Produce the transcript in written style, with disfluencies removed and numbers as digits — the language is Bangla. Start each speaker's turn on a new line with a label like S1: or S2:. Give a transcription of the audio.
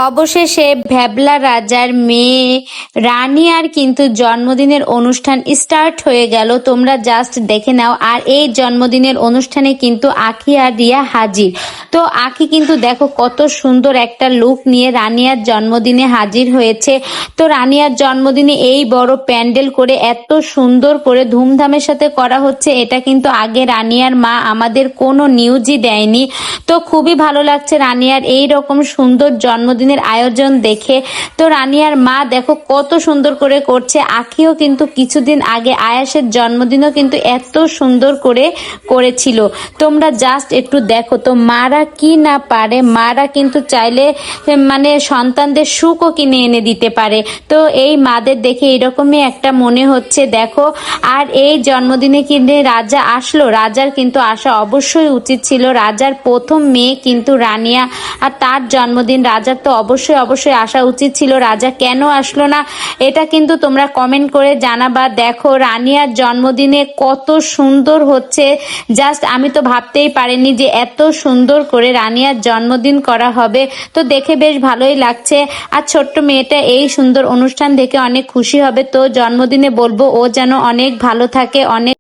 S1: অবশেষে ভ্যাবলা রাজার মেয়ে রানিয়ার কিন্তু জন্মদিনের অনুষ্ঠান স্টার্ট হয়ে গেল। তোমরা জাস্ট দেখে নাও। আর এই জন্মদিনের অনুষ্ঠানে কিন্তু আখি আর রিয়া হাজির। তো আখি কিন্তু দেখো কত সুন্দর একটা লুক নিয়ে রানিয়ার জন্মদিনে হাজির হয়েছে। তো রানিয়ার জন্মদিনে এই বড় প্যান্ডেল করে এত সুন্দর করে ধুমধামের সাথে করা হচ্ছে, এটা কিন্তু আগে রানিয়ার মা আমাদের কোনো নিউজই দেয়নি। তো খুবই ভালো লাগছে রানিয়ার এই রকম সুন্দর জন্মদিনের আয়োজন দেখে। তো রানিয়ার মা দেখো কত সুন্দর করে করছে। আখিও কিন্তু কিছুদিন আগে আয়াসের জন্মদিনও কিন্তু এত সুন্দর করে করেছিল। তোমরা জাস্ট একটু দেখো তো, মারা কি না পারে, মারা কিন্তু চাইলে মানে সন্তানদের সুখও কিনে এনে দিতে পারে। তো এই মাদের দেখে এরকমই একটা মনে হচ্ছে দেখো। আর এই জন্মদিনে কিন্তু রাজা আসলো, রাজার কিন্তু আসা অবশ্যই উচিত ছিল। রাজার প্রথম মেয়ে কিন্তু রানিয়া, আর তার জন্মদিন, রাজার তো অবশ্যই আসা উচিত ছিল। রাজা কেন আসলো না এটা কিন্তু তোমরা কমেন্ট করে জানাবা। দেখো রানিয়ার জন্মদিনে কত সুন্দর হচ্ছে, জাস্ট আমি তো ভাবতেই পারিনি যে এত সুন্দর করে রানিয়ার জন্মদিন করা হবে। তো দেখে বেশ ভালোই লাগছে। আর ছোট্ট মেয়েটা এই সুন্দর অনুষ্ঠান দেখে অনেক খুশি হবে। তো জন্মদিনে বলবো ও যেন অনেক ভালো থাকে, অনেক